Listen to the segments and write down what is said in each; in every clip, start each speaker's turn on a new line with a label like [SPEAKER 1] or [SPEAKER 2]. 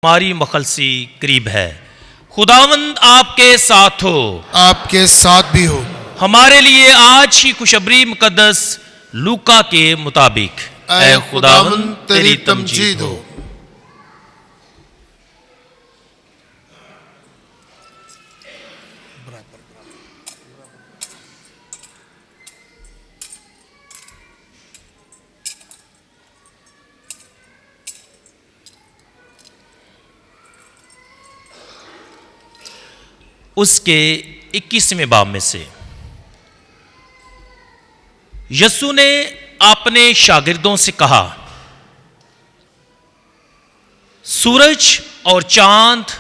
[SPEAKER 1] ہماری مخلصی قریب ہے۔ خداوند آپ کے ساتھ ہو،
[SPEAKER 2] آپ کے ساتھ بھی ہو۔
[SPEAKER 1] ہمارے لیے آج کی خوشخبری مقدس لوکا کے مطابق۔
[SPEAKER 2] اے خداوند تیری تمجید ہو۔
[SPEAKER 1] اس کے 21ویں باب میں سے یسوع نے اپنے شاگردوں سے کہا، سورج اور چاند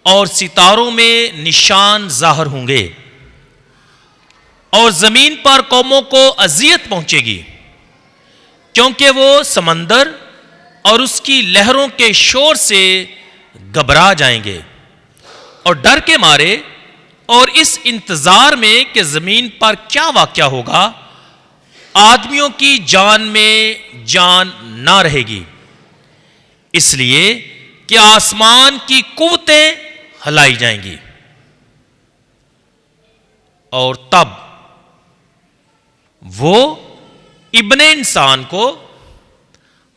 [SPEAKER 1] اور ستاروں میں نشان ظاہر ہوں گے اور زمین پر قوموں کو اذیت پہنچے گی، کیونکہ وہ سمندر اور اس کی لہروں کے شور سے گھبرا جائیں گے اور ڈر کے مارے اور اس انتظار میں کہ زمین پر کیا واقعہ ہوگا، آدمیوں کی جان میں جان نہ رہے گی، اس لیے کہ آسمان کی قوتیں ہلائی جائیں گی۔ اور تب وہ ابن انسان کو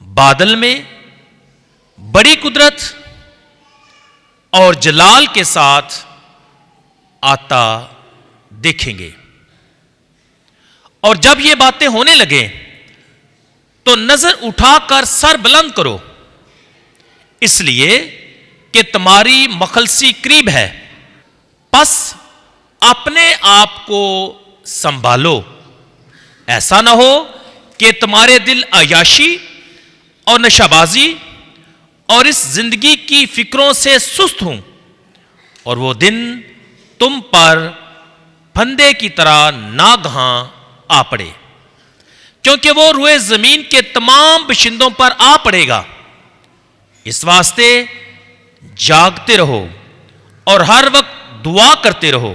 [SPEAKER 1] بادل میں بڑی قدرت اور جلال کے ساتھ آتا دیکھیں گے۔ اور جب یہ باتیں ہونے لگیں تو نظر اٹھا کر سر بلند کرو، اس لیے کہ تمہاری مخلصی قریب ہے۔ پس اپنے آپ کو سنبھالو، ایسا نہ ہو کہ تمہارے دل عیاشی اور نشہ بازی اور اس زندگی کی فکروں سے سست ہوں، اور وہ دن تم پر پھندے کی طرح ناگہاں آ پڑے، کیونکہ وہ روئے زمین کے تمام باشندوں پر آ پڑے گا۔ اس واسطے جاگتے رہو اور ہر وقت دعا کرتے رہو،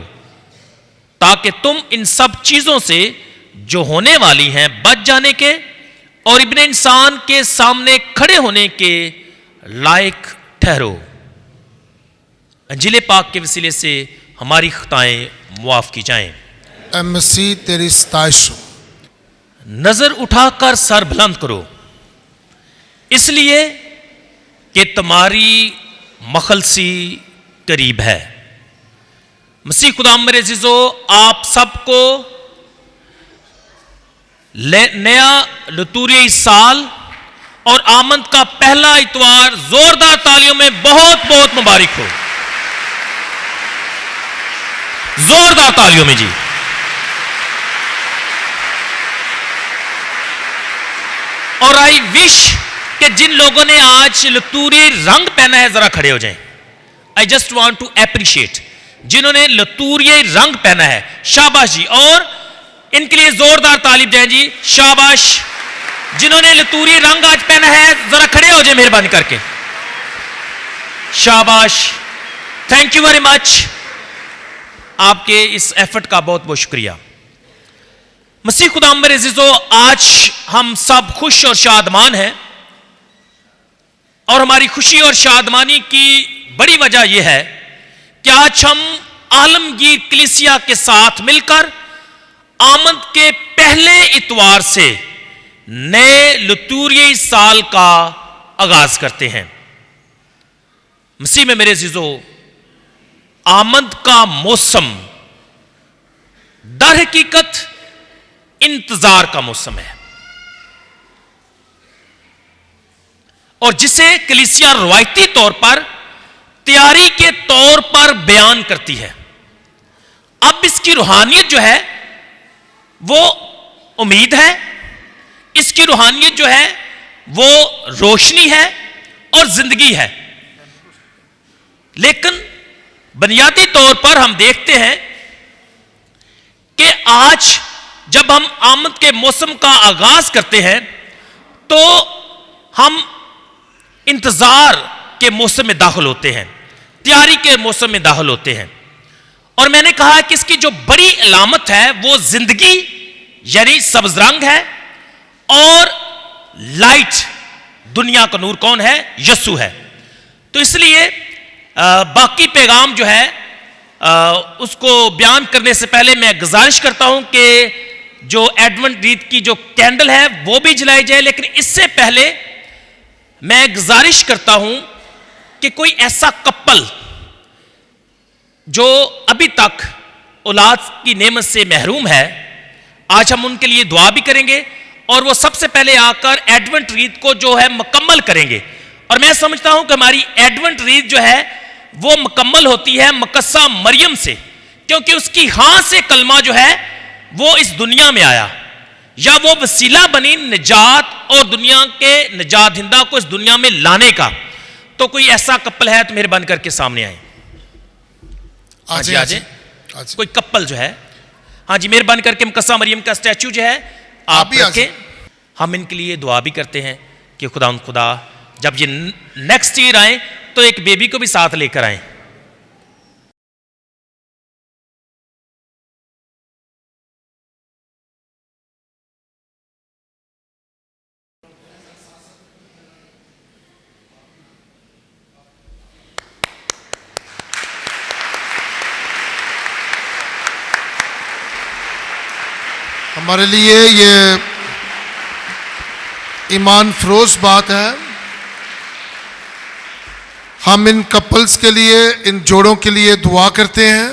[SPEAKER 1] تاکہ تم ان سب چیزوں سے جو ہونے والی ہیں بچ جانے کے اور ابن انسان کے سامنے کھڑے ہونے کے لائق ٹھہرو۔ انجیل پاک کے وسیلے سے ہماری خطائیں معاف کی جائیں۔
[SPEAKER 2] اے مسیح تیری ستائش ہو۔
[SPEAKER 1] نظر اٹھا کر سر بلند کرو، اس لیے کہ تمہاری مخلصی قریب ہے۔ مسیح خدا میرے عزیزو، آپ سب کو نیا لتوریائی سال اور آمد کا پہلا اتوار زوردار تالیوں میں بہت بہت مبارک ہو۔ زوردار تالیوں میں جی۔ اور آئی وش کہ جن لوگوں نے آج لتوری رنگ پہنا ہے ذرا کھڑے ہو جائیں۔ I just want to appreciate جنہوں نے لتوری رنگ پہنا ہے، شاباش جی، اور ان کے لیے زوردار تعریف دیں جی، شاباش۔ جنہوں نے لتوری رنگ آج پہنا ہے ذرا کھڑے ہو جائیں مہربانی کر کے، شاباش، تھینک یو ویری مچ، آپ کے اس ایفرٹ کا بہت بہت شکریہ۔ مسیح خدا میرے عزیزو، آج ہم سب خوش اور شادمان ہیں، اور ہماری خوشی اور شادمانی کی بڑی وجہ یہ ہے کہ آج ہم عالمگیر کلیسیا کے ساتھ مل کر آمد کے پہلے اتوار سے نئے لتوریائی سال کا آغاز کرتے ہیں۔ مسیح میں میرے عزیزو، آمد کا موسم در حقیقت انتظار کا موسم ہے، اور جسے کلیسیا روایتی طور پر تیاری کے طور پر بیان کرتی ہے۔ اب اس کی روحانیت جو ہے وہ امید ہے، اس کی روحانیت جو ہے وہ روشنی ہے اور زندگی ہے، لیکن بنیادی طور پر ہم دیکھتے ہیں کہ آج جب ہم آمد کے موسم کا آغاز کرتے ہیں تو ہم انتظار کے موسم میں داخل ہوتے ہیں، تیاری کے موسم میں داخل ہوتے ہیں، اور میں نے کہا کہ اس کی جو بڑی علامت ہے وہ زندگی یعنی سبز رنگ ہے، اور لائٹ، دنیا کا نور کون ہے؟ یسوع ہے۔ تو اس لیے باقی پیغام جو ہے اس کو بیان کرنے سے پہلے میں گزارش کرتا ہوں کہ جو ایڈونٹ ریت کی جو کینڈل ہے وہ بھی جلائی جائے، لیکن اس سے پہلے میں گزارش کرتا ہوں کہ کوئی ایسا کپل جو ابھی تک اولاد کی نعمت سے محروم ہے، آج ہم ان کے لیے دعا بھی کریں گے اور وہ سب سے پہلے آ کر ایڈونٹ ریت کو جو ہے مکمل کریں گے. اور میں سمجھتا ہوں کہ ہماری ایڈونٹ ریت جو ہے وہ مکمل ہوتی ہے مقدسہ مریم سے، کیونکہ اس کی ہاں سے کلمہ جو ہے وہ اس دنیا میں آیا، یا وہ وسیلہ بنی نجات اور دنیا کے نجات دہندہ کو اس دنیا میں لانے کا. تو کوئی ایسا کپل ہے تو مہربان کر کے سامنے آئیں. آجیں کوئی کپل جو ہے، ہاں جی مہربان کر کے مقدسہ مریم کا اسٹیچو جو ہے آپ رکھیں. ہم ان کے لیے دعا بھی کرتے ہیں کہ خدا جب یہ نیکسٹ ایئر آئیں تو ایک بیبی کو بھی ساتھ لے کر آئیں.
[SPEAKER 2] ہمارے لیے یہ ایمان فروز بات ہے. ہم ان کپلز کے لیے، ان جوڑوں کے لیے دعا کرتے ہیں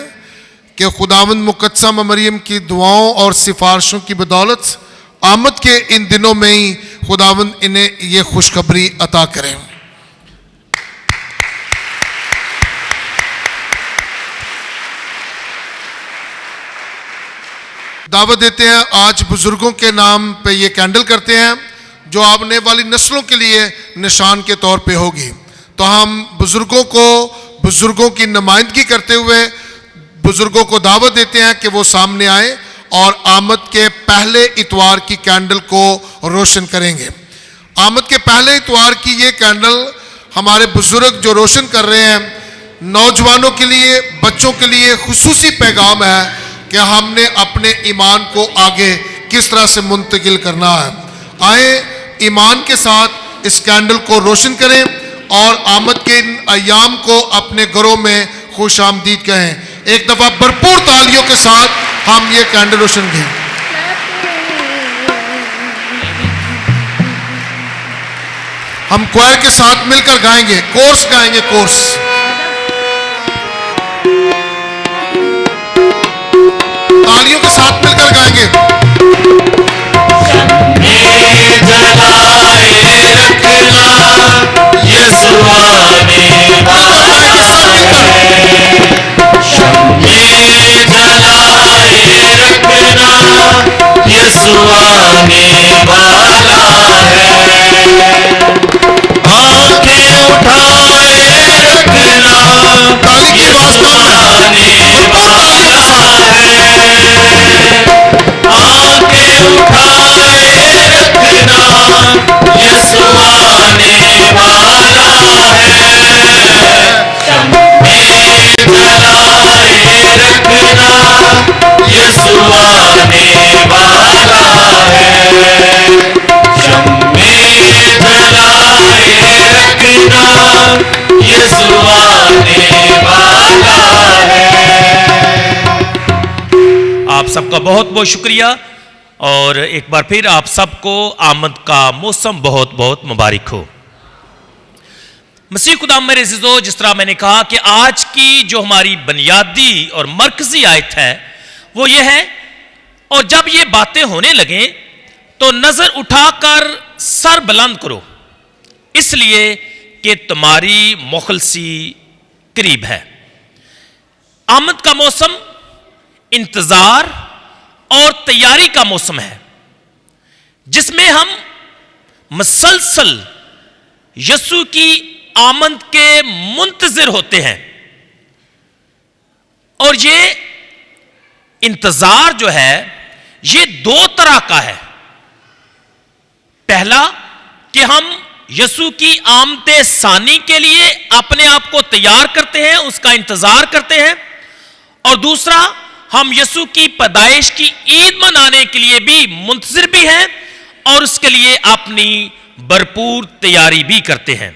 [SPEAKER 2] کہ خداوند مقدسہ مریم کی دعاؤں اور سفارشوں کی بدولت آمد کے ان دنوں میں ہی خداوند انہیں یہ خوشخبری عطا کریں. دعوت دیتے ہیں، آج بزرگوں کے نام پہ یہ کینڈل کرتے ہیں جو آنے والی نسلوں کے لیے نشان کے طور پہ ہوگی. تو ہم بزرگوں کی نمائندگی کرتے ہوئے بزرگوں کو دعوت دیتے ہیں کہ وہ سامنے آئیں اور آمد کے پہلے اتوار کی کینڈل کو روشن کریں گے. آمد کے پہلے اتوار کی یہ کینڈل ہمارے بزرگ جو روشن کر رہے ہیں، نوجوانوں کے لیے، بچوں کے لیے خصوصی پیغام ہے کہ ہم نے اپنے ایمان کو آگے کس طرح سے منتقل کرنا ہے. آئیں ایمان کے ساتھ اس کینڈل کو روشن کریں اور آمد کے ان ایام کو اپنے گھروں میں خوش آمدید کہیں. ایک دفعہ بھرپور تالیوں کے ساتھ ہم یہ کینڈل روشن کریں. ہم کوائر کے ساتھ مل کر گائیں گے، کورس گائیں گے، کورس. تالیوں کے ساتھ مل کر گائیں گے.
[SPEAKER 1] آپ سب کا بہت بہت شکریہ، اور ایک بار پھر آپ سب کو آمد کا موسم بہت بہت مبارک ہو. مسیح خدا میرے عزیزو، جس طرح میں نے کہا کہ آج کی جو ہماری بنیادی اور مرکزی آیت ہے وہ یہ ہے، اور جب یہ باتیں ہونے لگیں تو نظر اٹھا کر سر بلند کرو، اس لیے کہ تمہاری مخلصی قریب ہے. آمد کا موسم انتظار اور تیاری کا موسم ہے، جس میں ہم مسلسل یسوع کی آمد کے منتظر ہوتے ہیں. اور یہ انتظار جو ہے یہ دو طرح کا ہے. پہلا کہ ہم یسوع کی آمد ثانی کے لیے اپنے آپ کو تیار کرتے ہیں، اس کا انتظار کرتے ہیں، اور دوسرا ہم یسوع کی پیدائش کی عید منانے کے لیے بھی منتظر بھی ہیں اور اس کے لیے اپنی بھرپور تیاری بھی کرتے ہیں.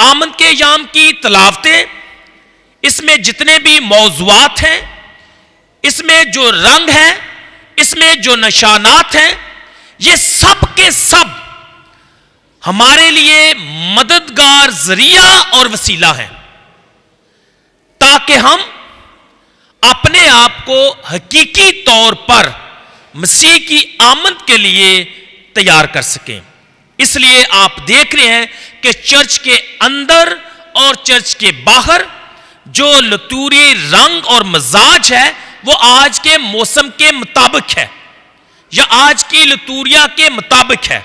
[SPEAKER 1] آمد کے ایام کی تلاوتیں، اس میں جتنے بھی موضوعات ہیں، اس میں جو رنگ ہیں، اس میں جو نشانات ہیں، یہ سب کے سب ہمارے لیے مددگار ذریعہ اور وسیلہ ہیں، تاکہ ہم اپنے آپ کو حقیقی طور پر مسیح کی آمد کے لیے تیار کر سکیں۔ اس لیے آپ دیکھ رہے ہیں کہ چرچ کے اندر اور چرچ کے باہر جو لتوری رنگ اور مزاج ہے وہ آج کے موسم کے مطابق ہے یا آج کی لتوریا کے مطابق ہے۔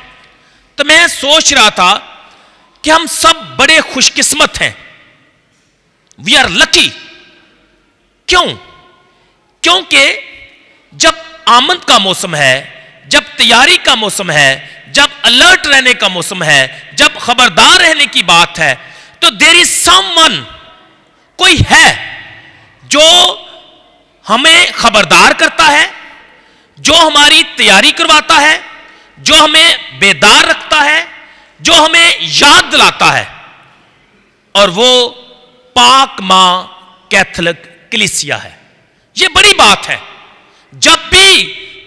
[SPEAKER 1] تو میں سوچ رہا تھا کہ ہم سب بڑے خوش قسمت ہیں، وی آر لکی۔ کیونکہ جب آمد کا موسم ہے، جب تیاری کا موسم ہے، جب الرٹ رہنے کا موسم ہے، جب خبردار رہنے کی بات ہے، تو دیر از سم ون، کوئی ہے جو ہمیں خبردار کرتا ہے، جو ہماری تیاری کرواتا ہے، جو ہمیں بیدار رکھتا ہے، جو ہمیں یاد دلاتا ہے، اور وہ پاک ماں کیتھولک کلیسیا ہے۔ یہ بڑی بات ہے۔ جب بھی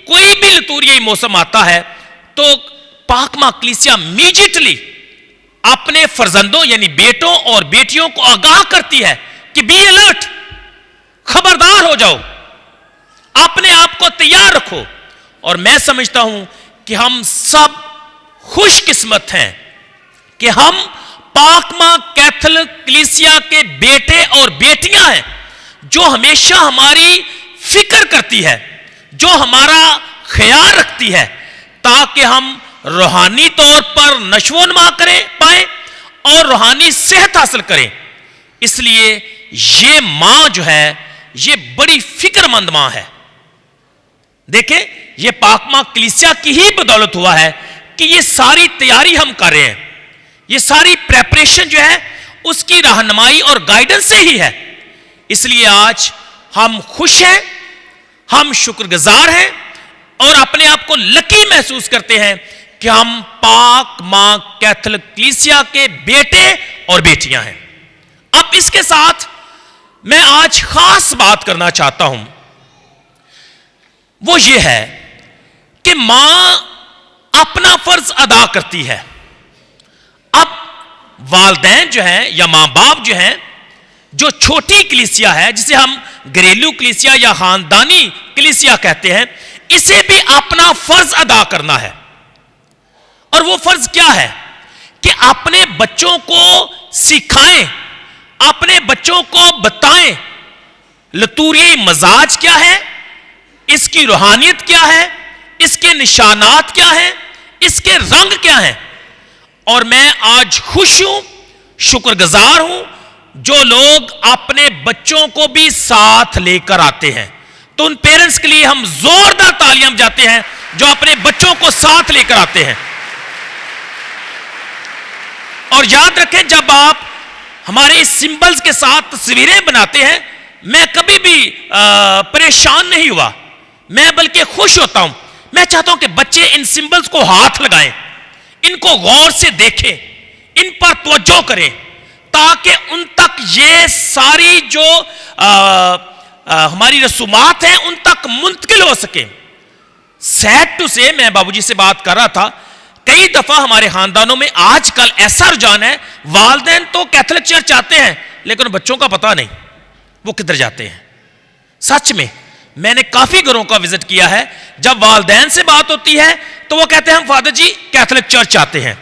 [SPEAKER 1] کوئی بھی لتوریائی موسم آتا ہے تو پاک ماں کلیسیا امیجیٹلی اپنے فرزندوں یعنی بیٹوں اور بیٹیوں کو آگاہ کرتی ہے کہ بی الرٹ، خبردار ہو جاؤ، اپنے آپ کو تیار رکھو۔ اور میں سمجھتا ہوں کہ ہم سب خوش قسمت ہیں کہ ہم پاک ماں کیتھولک کلیسیا کے بیٹے اور بیٹیاں ہیں، جو ہمیشہ ہماری فکر کرتی ہے، جو ہمارا خیال رکھتی ہے، تاکہ ہم روحانی طور پر نشو و نما پائیں اور روحانی صحت حاصل کریں۔ اس لیے یہ ماں جو ہے یہ بڑی فکر مند ماں ہے۔ دیکھیں، یہ پاک ماں کلیسیا کی ہی بدولت ہوا ہے کہ یہ ساری تیاری ہم کر رہے ہیں، یہ ساری پریپریشن جو ہے اس کی رہنمائی اور گائیڈنس سے ہی ہے۔ اس لیے آج ہم خوش ہیں، ہم شکر گزار ہیں اور اپنے آپ کو لکی محسوس کرتے ہیں کہ ہم پاک ماں کیتھولک کلیسیا کے بیٹے اور بیٹیاں ہیں۔ اب اس کے ساتھ میں آج خاص بات کرنا چاہتا ہوں، وہ یہ ہے کہ ماں اپنا فرض ادا کرتی ہے۔ اب والدین جو ہیں یا ماں باپ جو ہیں، جو چھوٹی کلیسیا ہے جسے ہم گھریلو کلیسیا یا خاندانی کلیسیا کہتے ہیں، اسے بھی اپنا فرض ادا کرنا ہے۔ اور وہ فرض کیا ہے کہ اپنے بچوں کو سکھائیں، اپنے بچوں کو بتائیں لتوری مزاج کیا ہے، اس کی روحانیت کیا ہے، اس کے نشانات کیا ہیں، اس کے رنگ کیا ہیں۔ اور میں آج خوش ہوں، شکر گزار ہوں، جو لوگ اپنے بچوں کو بھی ساتھ لے کر آتے ہیں۔ تو ان پیرنٹس کے لیے ہم زوردار تالیاں بجاتے ہیں جو اپنے بچوں کو ساتھ لے کر آتے ہیں۔ اور یاد رکھیں، جب آپ ہمارے سمبلز کے ساتھ تصویریں بناتے ہیں، میں کبھی بھی پریشان نہیں ہوا، میں بلکہ خوش ہوتا ہوں۔ میں چاہتا ہوں کہ بچے ان سمبلز کو ہاتھ لگائیں، ان کو غور سے دیکھیں، ان پر توجہ کریں، تاکہ ان تک یہ ساری جو ہماری رسومات ہیں ان تک منتقل ہو سکیں۔ سیڈ ٹو سے، میں بابو جی سے بات کر رہا تھا، کئی دفعہ ہمارے خاندانوں میں آج کل ایسا رجحان ہے، والدین تو کیتھولک چرچ آتے ہیں لیکن بچوں کا پتہ نہیں وہ کدھر جاتے ہیں۔ سچ میں نے کافی گھروں کا وزٹ کیا ہے، جب والدین سے بات ہوتی ہے تو وہ کہتے ہیں ہم فادر جی کیتھولک چرچ آتے ہیں،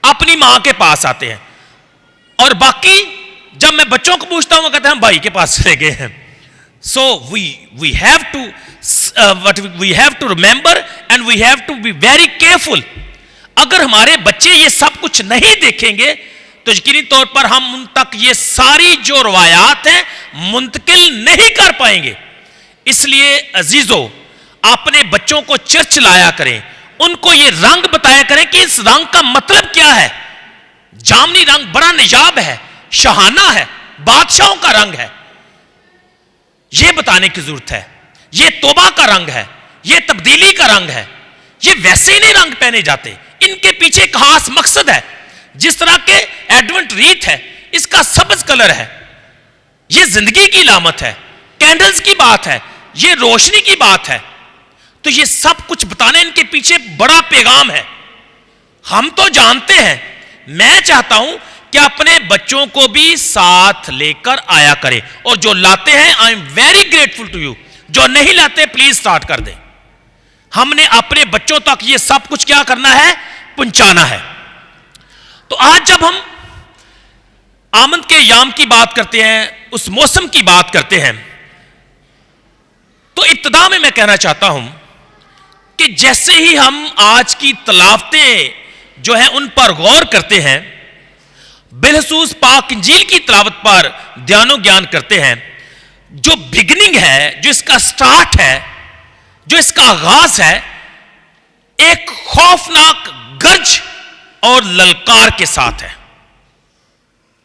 [SPEAKER 1] اپنی ماں کے پاس آتے ہیں، اور باقی جب میں بچوں کو پوچھتا ہوں وہ کہتے ہیں ہم بھائی کے پاس چلے گئے ہیں۔ So we have to remember and we have to be very careful۔ اگر ہمارے بچے یہ سب کچھ نہیں دیکھیں گے تو یقینی طور پر ہم ان تک یہ ساری جو روایات ہیں منتقل نہیں کر پائیں گے۔ اس لیے عزیزو، اپنے بچوں کو چرچ لایا کریں، ان کو یہ رنگ بتایا کریں کہ اس رنگ کا مطلب کیا ہے۔ جامنی رنگ بڑا نجاب ہے، شاہانہ ہے، بادشاہوں کا رنگ ہے، یہ بتانے کی ضرورت ہے۔ یہ توبہ کا رنگ ہے، یہ تبدیلی کا رنگ ہے۔ یہ ویسے ہی نہیں رنگ پہنے جاتے، ان کے پیچھے ایک خاص مقصد ہے۔ جس طرح کے ایڈونٹ ریت ہے, اس کا سبز کلر ہے, یہ زندگی کی علامت ہے, کینڈلز کی بات ہے, یہ روشنی کی بات ہے. تو یہ سب کچھ بتانے ان کے پیچھے بڑا پیغام ہے. ہم تو جانتے ہیں, میں چاہتا ہوں کہ اپنے بچوں کو بھی ساتھ لے کر آیا کریں, اور جو لاتے ہیں I am very grateful to you, جو نہیں لاتے پلیز سٹارٹ کر دیں. ہم نے اپنے بچوں تک یہ سب کچھ کیا کرنا ہے, پہنچانا ہے. تو آج جب ہم آمد کے ایام کی بات کرتے ہیں, اس موسم کی بات کرتے ہیں, تو ابتدا میں کہنا چاہتا ہوں کہ جیسے ہی ہم آج کی تلاوتیں جو ہیں ان پر غور کرتے ہیں, بالخصوص پاک انجیل کی تلاوت پر دھیان و گیان کرتے ہیں, جو بگننگ ہے, جو اس کا سٹارٹ ہے, جو اس کا آغاز ہے, ایک خوفناک گرج اور للکار کے ساتھ ہے.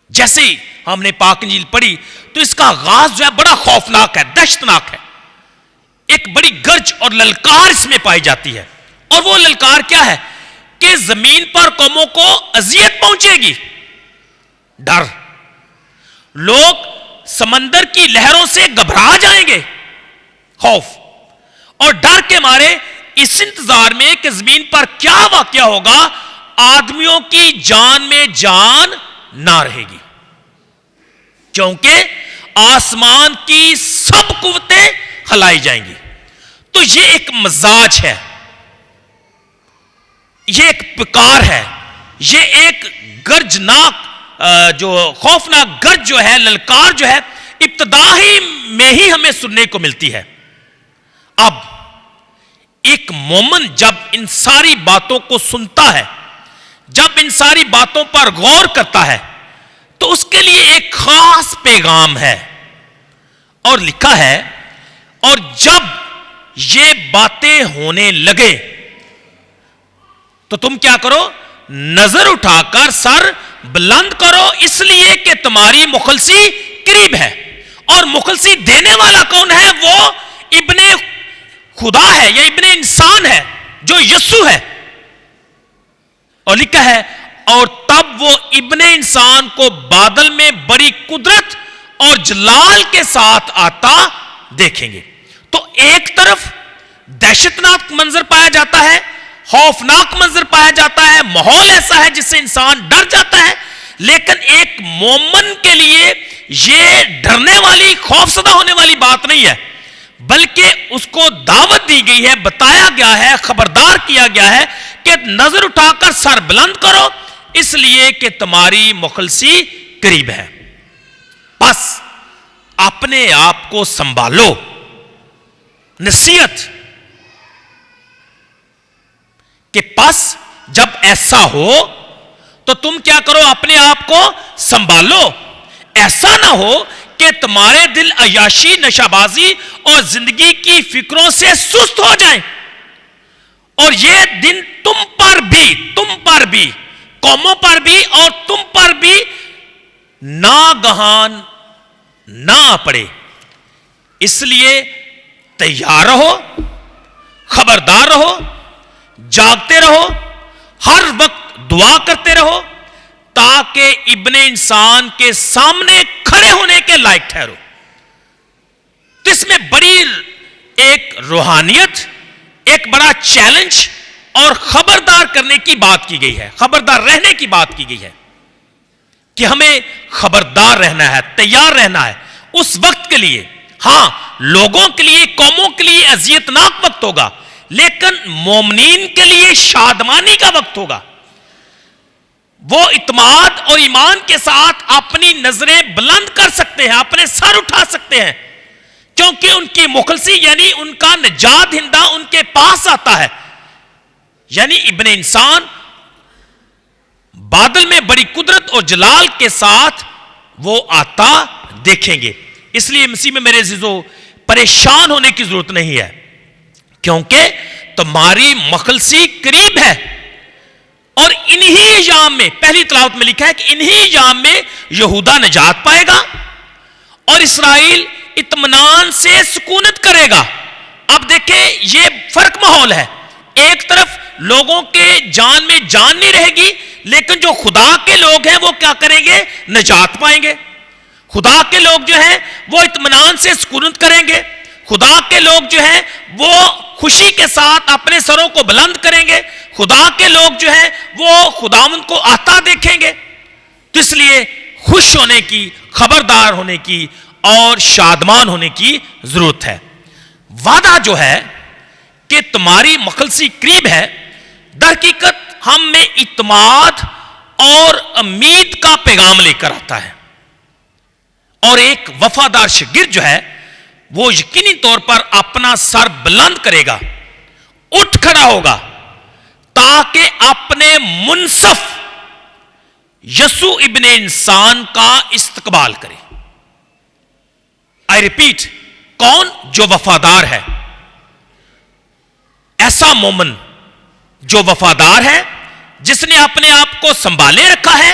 [SPEAKER 1] جیسے ہی ہم نے پاک انجیل پڑھی تو اس کا آغاز جو ہے بڑا خوفناک ہے, دہشتناک ہے. ایک بڑی گرج اور للکار اس میں پائی جاتی ہے, اور وہ للکار کیا ہے کہ زمین پر قوموں کو اذیت پہنچے گی. ڈر, لوگ سمندر کی لہروں سے گھبرا جائیں گے, خوف اور ڈر کے مارے اس انتظار میں کہ زمین پر کیا واقعہ ہوگا, آدمیوں کی جان میں جان نہ رہے گی, کیونکہ آسمان کی سب قوتیں ہلائی جائیں گی. تو یہ ایک مزاج ہے, یہ ایک پکار ہے, یہ ایک گرجناک جو خوفناک گرج جو ہے, للکار جو ہے, ابتدا ہی میں ہی ہمیں سننے کو ملتی ہے. اب ایک مومن جب ان ساری باتوں کو سنتا ہے, جب ان ساری باتوں پر غور کرتا ہے, تو اس کے لیے ایک خاص پیغام ہے. اور لکھا ہے, اور جب یہ باتیں ہونے لگے تو تم کیا کرو, نظر اٹھا کر سر بلند کرو, اس لیے کہ تمہاری مخلصی قریب ہے. اور مخلصی دینے والا کون ہے؟ وہ ابن خدا ہے یا ابن انسان ہے, جو یسوع ہے. اور لکھا ہے, اور تب وہ ابن انسان کو بادل میں بڑی قدرت اور جلال کے ساتھ آتا دیکھیں گے. تو ایک طرف دہشتناک منظر پایا جاتا ہے, خوفناک منظر پایا جاتا ہے, ماحول ایسا ہے جس سے انسان ڈر جاتا ہے. لیکن ایک مومن کے لیے یہ ڈرنے والی, خوفزدہ ہونے والی بات نہیں ہے, بلکہ اس کو دعوت دی گئی ہے, بتایا گیا ہے, خبردار کیا گیا ہے کہ نظر اٹھا کر سر بلند کرو, اس لیے کہ تمہاری مخلصی قریب ہے. بس اپنے آپ کو سنبھالو. نصیحت کہ پس جب ایسا ہو تو تم کیا کرو, اپنے آپ کو سنبھالو. ایسا نہ ہو کہ تمہارے دل عیاشی, نشہ بازی اور زندگی کی فکروں سے سست ہو جائیں, اور یہ دن تم پر بھی, قوموں پر بھی اور تم پر بھی ناگہان نہ پڑے. اس لیے تیار رہو, خبردار رہو, جاگتے رہو, ہر وقت دعا کرتے رہو, تاکہ ابن انسان کے سامنے کھڑے ہونے کے لائق ٹھہرو. تو اس میں بڑی ایک روحانیت, ایک بڑا چیلنج اور خبردار کرنے کی بات کی گئی ہے, خبردار رہنے کی بات کی گئی ہے کہ ہمیں خبردار رہنا ہے, تیار رہنا ہے اس وقت کے لیے. ہاں, لوگوں کے لیے, قوموں کے لیے اذیتناک وقت ہوگا, لیکن مومنین کے لیے شادمانی کا وقت ہوگا. وہ اعتماد اور ایمان کے ساتھ اپنی نظریں بلند کر سکتے ہیں, اپنے سر اٹھا سکتے ہیں, کیونکہ ان کی مخلصی یعنی ان کا نجات دہندہ ان کے پاس آتا ہے. یعنی ابن انسان بادل میں بڑی قدرت اور جلال کے ساتھ وہ آتا دیکھیں گے. اس لیے مسیح میں میرے عزیزو پریشان ہونے کی ضرورت نہیں ہے, کیونکہ تمہاری مخلصی قریب ہے. اور انہی ایام میں, پہلی تلاوت میں لکھا ہے کہ انہی ایام میں یہودا نجات پائے گا اور اسرائیل اطمینان سے سکونت کرے گا. اب دیکھیں یہ فرق ماحول ہے, ایک طرف لوگوں کے جان میں جان نہیں رہے گی، لیکن جو خدا کے لوگ ہیں وہ کیا کریں گے؟ نجات پائیں گے۔ خدا کے لوگ جو ہیں وہ اطمینان سے سکونت کریں گے۔ خدا کے لوگ جو ہیں وہ خوشی کے ساتھ اپنے سروں کو بلند کریں گے۔ خدا کے لوگ جو ہیں وہ خداوند کو آتا دیکھیں گے۔ تو اس لیے خوش ہونے کی، خبردار ہونے کی اور شادمان ہونے کی ضرورت ہے۔ وعدہ جو ہے کہ تمہاری مخلصی قریب ہے، در حقیقت ہم میں اعتماد اور امید کا پیغام لے کر آتا ہے، اور ایک وفادار شاگرد جو ہے وہ یقینی طور پر اپنا سر بلند کرے گا، اٹھ کھڑا ہوگا تاکہ اپنے منصف یسوع ابن انسان کا استقبال کرے۔ آئی ریپیٹ، کون؟ جو وفادار ہے۔ ایسا مومن جو وفادار ہے، جس نے اپنے آپ کو سنبھالے رکھا ہے،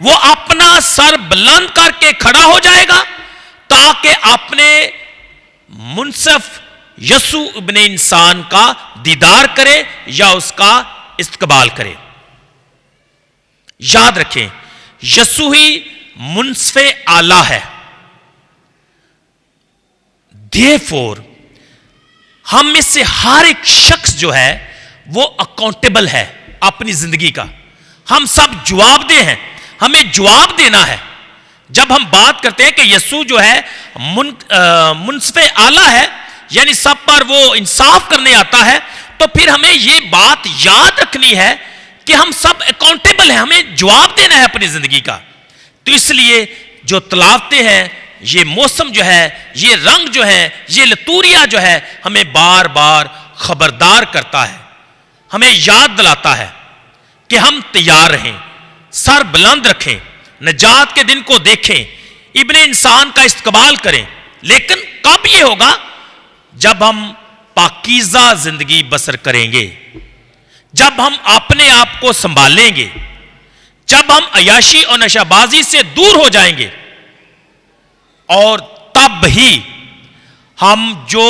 [SPEAKER 1] وہ اپنا سر بلند کر کے کھڑا ہو جائے گا تاکہ اپنے منصف یسوع ابن انسان کا دیدار کرے یا اس کا استقبال کرے۔ یاد رکھیں، یسوع ہی منصف اعلیٰ ہے۔ Therefore ہم میں سے ہر ایک شخص جو ہے وہ اکاؤنٹیبل ہے اپنی زندگی کا۔ ہم سب جواب دہ ہیں، ہمیں جواب دینا ہے۔ جب ہم بات کرتے ہیں کہ یسوع جو ہے منصف اعلیٰ ہے، یعنی سب پر وہ انصاف کرنے آتا ہے، تو پھر ہمیں یہ بات یاد رکھنی ہے کہ ہم سب اکاؤنٹیبل ہیں، ہمیں جواب دینا ہے اپنی زندگی کا۔ تو اس لیے جو تلاوتیں ہیں، یہ موسم جو ہے، یہ رنگ جو ہے، یہ لتوریا جو ہے، ہمیں بار بار خبردار کرتا ہے، ہمیں یاد دلاتا ہے کہ ہم تیار رہیں، سر بلند رکھیں، نجات کے دن کو دیکھیں، ابن انسان کا استقبال کریں۔ لیکن کب یہ ہوگا؟ جب ہم پاکیزہ زندگی بسر کریں گے، جب ہم اپنے آپ کو سنبھالیں گے، جب ہم عیاشی اور نشہ بازی سے دور ہو جائیں گے، اور تب ہی ہم جو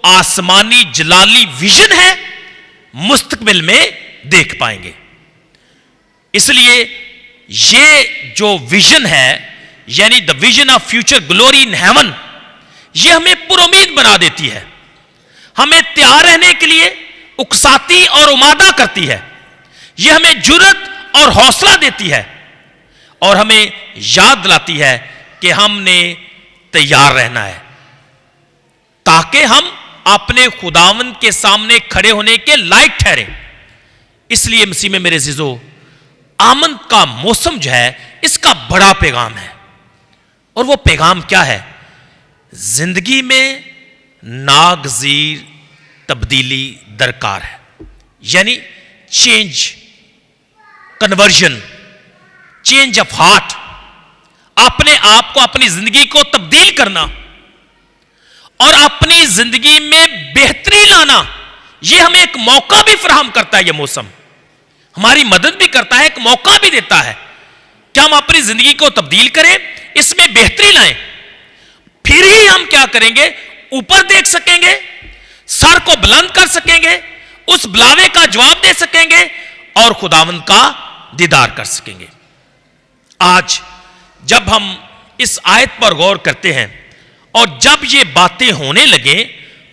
[SPEAKER 1] آسمانی جلالی ویژن ہے مستقبل میں دیکھ پائیں گے۔ اس لیے یہ جو ویژن ہے، یعنی the vision of future glory in heaven, یہ ہمیں پر امید بنا دیتی ہے، ہمیں تیار رہنے کے لیے اکساتی اور امادہ کرتی ہے، یہ ہمیں جرأت اور حوصلہ دیتی ہے، اور ہمیں یاد دلاتی ہے کہ ہم نے تیار رہنا ہے تاکہ ہم اپنے خداوند کے سامنے کھڑے ہونے کے لائق ٹھہریں۔ اس لیے مسیح میں میرے عزیزو، آمد کا موسم جو ہے، اس کا بڑا پیغام ہے، اور وہ پیغام کیا ہے؟ زندگی میں ناگزیر تبدیلی درکار ہے، یعنی change, conversion, change of heart, اپنے آپ کو، اپنی زندگی کو تبدیل کرنا اور اپنی زندگی میں بہتری لانا۔ یہ ہمیں ایک موقع بھی فراہم کرتا ہے، یہ موسم ہماری مدد بھی کرتا ہے، ایک موقع بھی دیتا ہے کہ ہم اپنی زندگی کو تبدیل کریں، اس میں بہتری لائیں۔ پھر ہی ہم کیا کریں گے؟ اوپر دیکھ سکیں گے، سر کو بلند کر سکیں گے، اس بلاوے کا جواب دے سکیں گے، اور خداوند کا دیدار کر سکیں گے۔ آج جب ہم اس آیت پر غور کرتے ہیں اور جب یہ باتیں ہونے لگیں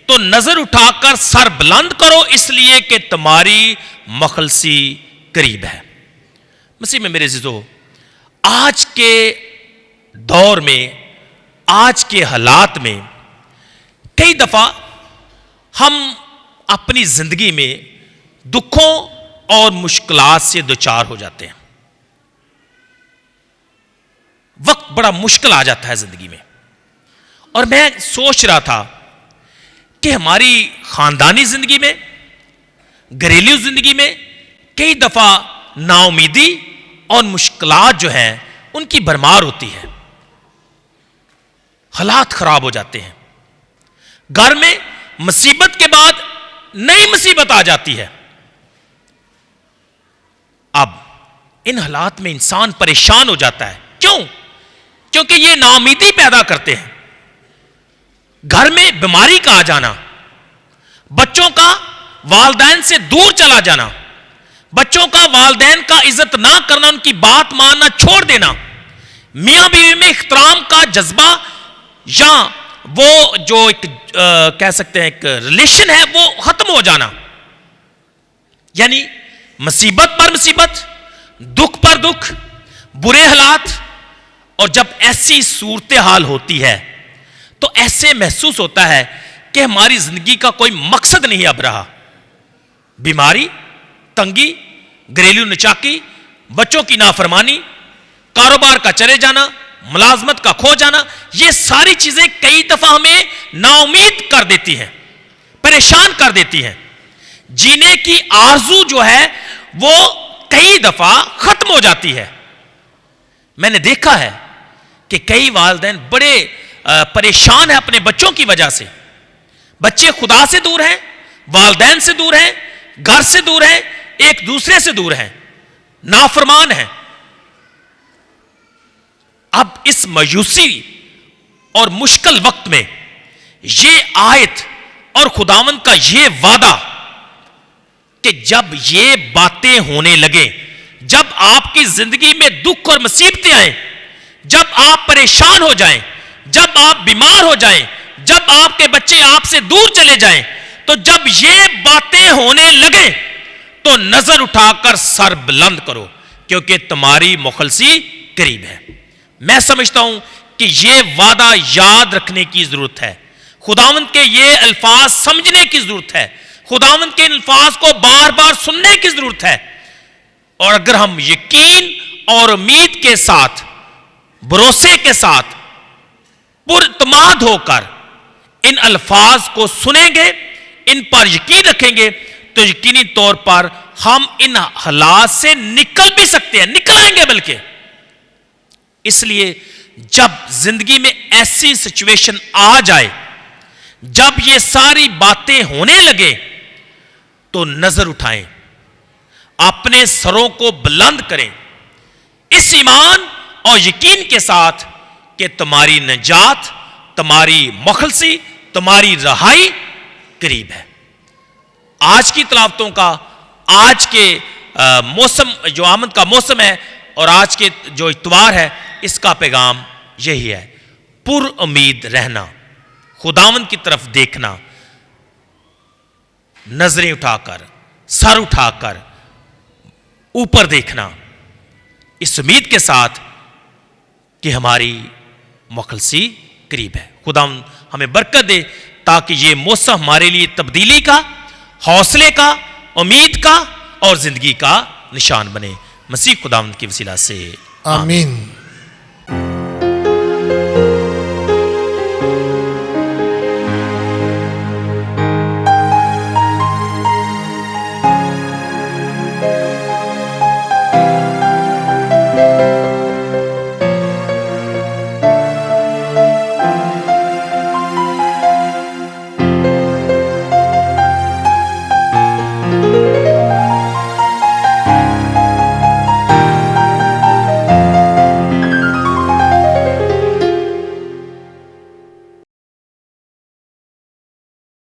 [SPEAKER 1] تو نظر اٹھا کر سر بلند کرو، اس لیے کہ تمہاری مخلصی قریب ہے۔ مسیح میں میرے عزیزو، آج کے دور میں، آج کے حالات میں کئی دفعہ ہم اپنی زندگی میں دکھوں اور مشکلات سے دوچار ہو جاتے ہیں۔ وقت بڑا مشکل آ جاتا ہے زندگی میں، اور میں سوچ رہا تھا کہ ہماری خاندانی زندگی میں، گھریلو زندگی میں کئی دفعہ نا امیدی اور مشکلات جو ہیں ان کی بھرمار ہوتی ہے، حالات خراب ہو جاتے ہیں، گھر میں مصیبت کے بعد نئی مصیبت آ جاتی ہے۔ اب ان حالات میں انسان پریشان ہو جاتا ہے۔ کیوں؟ کیونکہ یہ نا امیدی پیدا کرتے ہیں۔ گھر میں بیماری کا آ جانا، بچوں کا والدین سے دور چلا جانا، بچوں کا والدین کا عزت نہ کرنا, ان کی بات ماننا چھوڑ دینا, میاں بیوی میں احترام کا جذبہ یا وہ جو ایک کہہ سکتے ہیں ایک ریلیشن ہے وہ ختم ہو جانا, یعنی مصیبت پر مصیبت, دکھ پر دکھ, برے حالات. اور جب ایسی صورتحال ہوتی ہے تو ایسے محسوس ہوتا ہے کہ ہماری زندگی کا کوئی مقصد نہیں اب رہا. بیماری, تنگی, گھریلو نچاکی, بچوں کی نافرمانی, کاروبار کا چلے جانا, ملازمت کا کھو جانا, یہ ساری چیزیں کئی دفعہ ہمیں نا امید کر دیتی ہیں, پریشان کر دیتی ہیں. جینے کی آرزو جو ہے وہ کئی دفعہ ختم ہو جاتی ہے. میں نے دیکھا ہے کہ کئی والدین بڑے پریشان ہیں اپنے بچوں کی وجہ سے. بچے خدا سے دور ہیں, والدین سے دور ہیں, گھر سے دور ہیں, ایک دوسرے سے دور ہیں, نافرمان ہیں. اب اس مایوسی اور مشکل وقت میں یہ آیت اور خداوند کا یہ وعدہ کہ جب یہ باتیں ہونے لگیں, جب آپ کی زندگی میں دکھ اور مصیبتیں آئیں, جب آپ پریشان ہو جائیں, جب آپ بیمار ہو جائیں, جب آپ کے بچے آپ سے دور چلے جائیں, تو جب یہ باتیں ہونے لگیں تو نظر اٹھا کر سر بلند کرو, کیونکہ تمہاری مخلصی قریب ہے. میں سمجھتا ہوں کہ یہ وعدہ یاد رکھنے کی ضرورت ہے, خداوند کے یہ الفاظ سمجھنے کی ضرورت ہے, خداوند کے الفاظ کو بار بار سننے کی ضرورت ہے. اور اگر ہم یقین اور امید کے ساتھ, بھروسے کے ساتھ, پراعتماد ہو کر ان الفاظ کو سنیں گے, ان پر یقین رکھیں گے, تو یقینی طور پر ہم ان حالات سے نکل بھی سکتے ہیں, نکل آئیں گے بلکہ. اس لیے جب زندگی میں ایسی سچویشن آ جائے, جب یہ ساری باتیں ہونے لگے, تو نظر اٹھائیں, اپنے سروں کو بلند کریں اس ایمان اور یقین کے ساتھ کہ تمہاری نجات, تمہاری مخلصی, تمہاری رہائی قریب ہے. آج کی تلاوتوں کا, آج کے موسم جو آمد کا موسم ہے اور آج کے جو اتوار ہے, اس کا پیغام یہی ہے, پر امید رہنا, خداوند کی طرف دیکھنا, نظریں اٹھا کر, سر اٹھا کر اوپر دیکھنا, اس امید کے ساتھ کہ ہماری مخلصی قریب ہے. خداوند ہمیں برکت دے تاکہ یہ موسم ہمارے لیے تبدیلی کا, حوصلے کا, امید کا اور زندگی کا نشان بنے. مسیح خداوند کی وسیلہ سے
[SPEAKER 2] آمین.